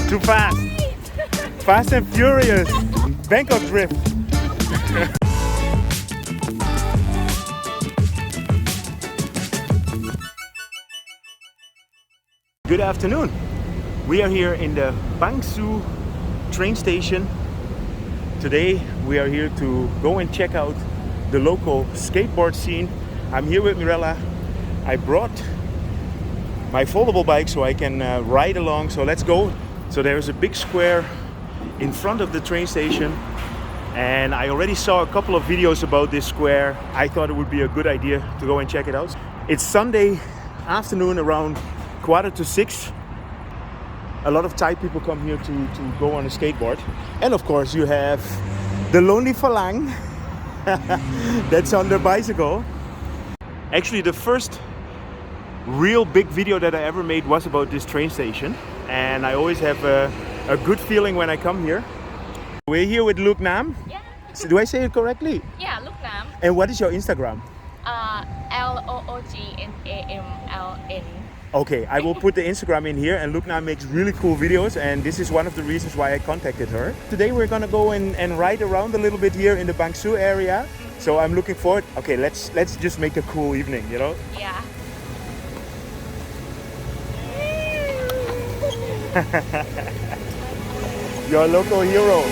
Too fast. Fast and Furious. Bangkok drift. Good afternoon. We are here in the Bangsue train station. Today we are here to go and check out the local skateboard scene. I'm here with Mirela. I brought my foldable bike so I can ride along, so let's go. So there's a big square in front of the train station, and I already saw a couple of videos about this square. I thought it would be a good idea to go and check it out. It's Sunday afternoon around 5:45. A lot of Thai people come here to go on a skateboard. And of course you have the lonely Falang that's on their bicycle. Actually, the first real big video that I ever made was about this train station, and I always have a good feeling when I come here. We're here with Luke Nam. Yeah. So do I say it correctly? Yeah, Luke Nam. And what is your Instagram? LOOGNAMLN. Okay, I will put the Instagram in here, and Luke Nam makes really cool videos, and this is one of the reasons why I contacted her. Today we're gonna go and ride around a little bit here in the Bangsue area. So I'm looking forward. Okay, let's just make a cool evening, you know? Yeah. You're a local hero.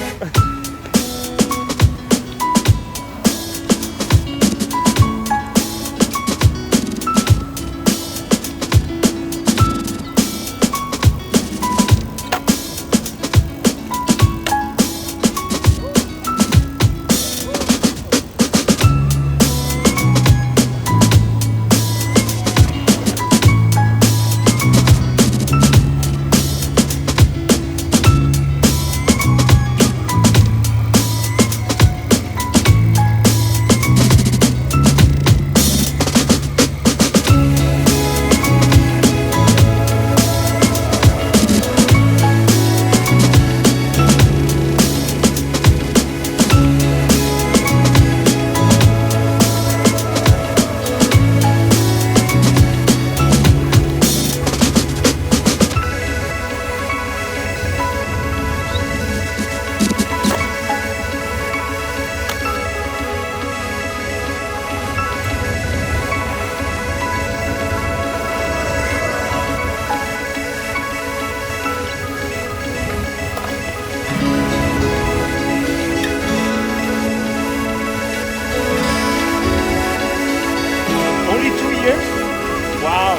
Wow.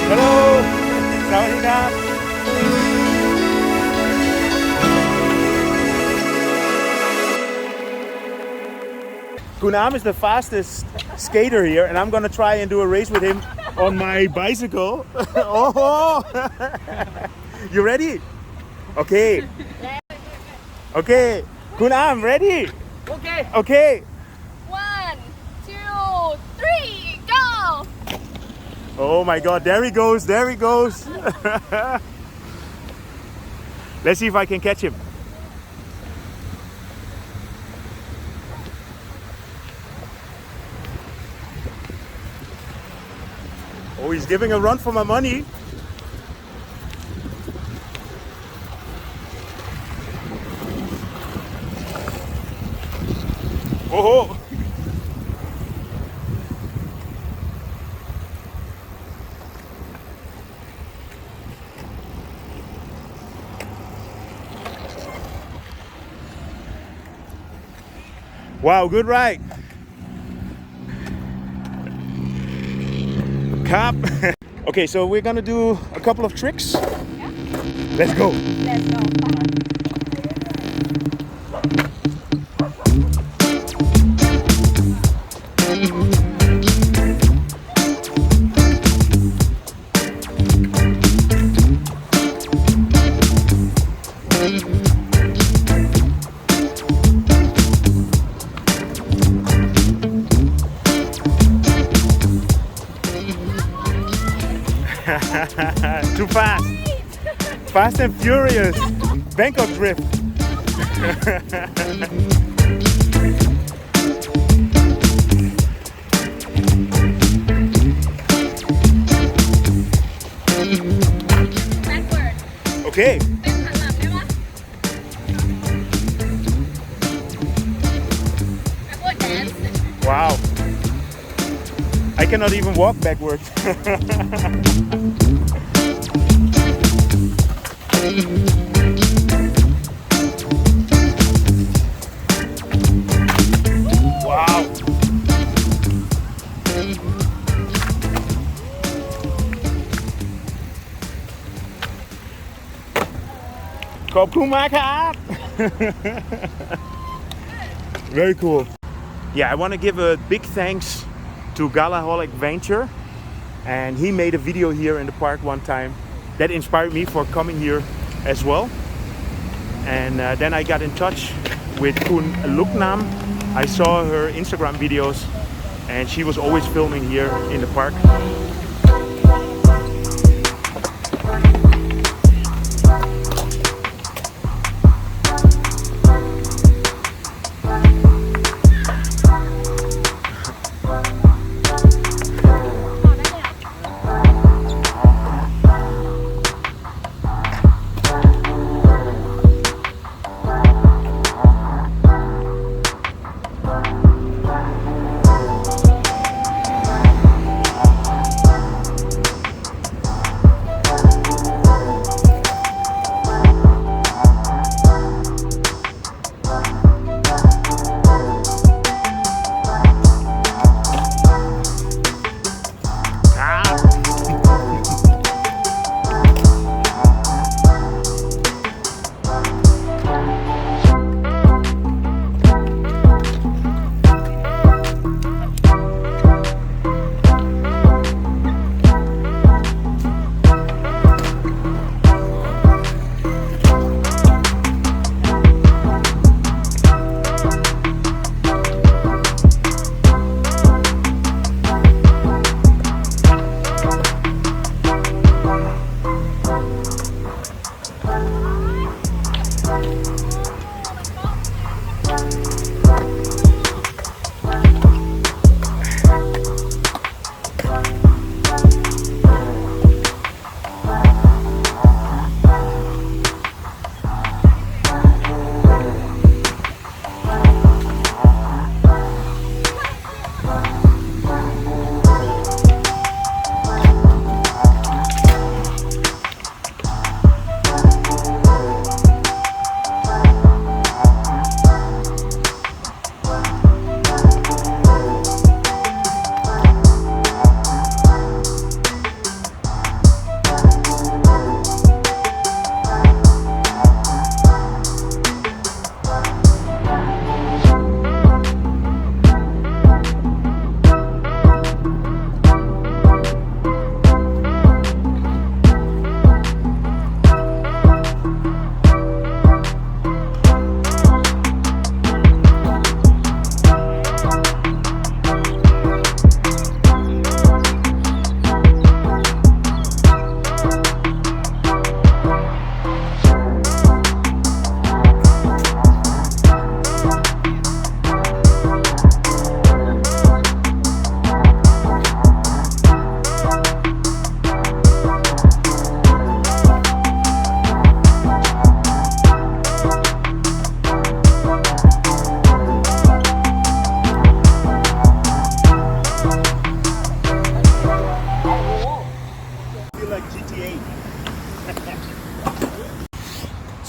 Hello. Sawadee. Kunam is the fastest skater here, and I'm gonna try and do a race with him on my bicycle. Oh! You ready? Okay. Okay. Kunam, ready? Okay. Okay. 1, 2, 3, go! Oh my God, there he goes, there he goes. Let's see if I can catch him. Oh, he's giving a run for my money. Oh! Wow, good ride. Cop. Okay, so we're gonna do a couple of tricks. Yeah. Let's go. Let's go. Too fast. Fast and Furious. Bangkok drift. เค Wow. I cannot even walk backwards. Wow. ขอบคุณมากครับ Very cool. Yeah, I want to give a big thanks to Galaholic Venture, and he made a video here in the park one time that inspired me for coming here as well. And then I got in touch with Kun Luknam. I saw her Instagram videos, and she was always filming here in the park.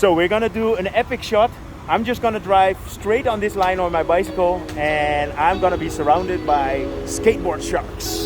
So we're gonna do an epic shot. I'm just gonna drive straight on this line on my bicycle, and I'm gonna be surrounded by skateboard sharks.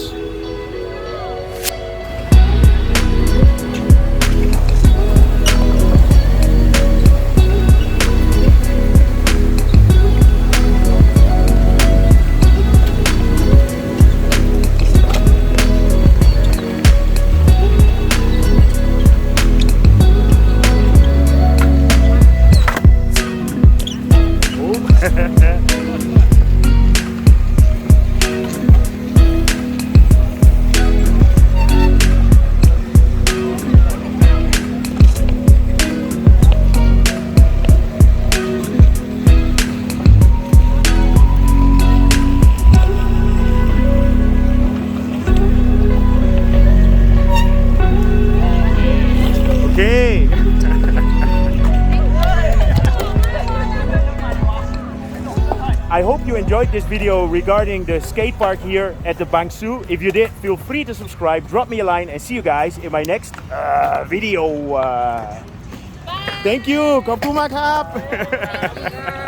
I hope you enjoyed this video regarding the skate park here at the Bangsue. If you did, feel free to subscribe, drop me a line, and see you guys in my next video. Thank you. ขอบคุณมากครับ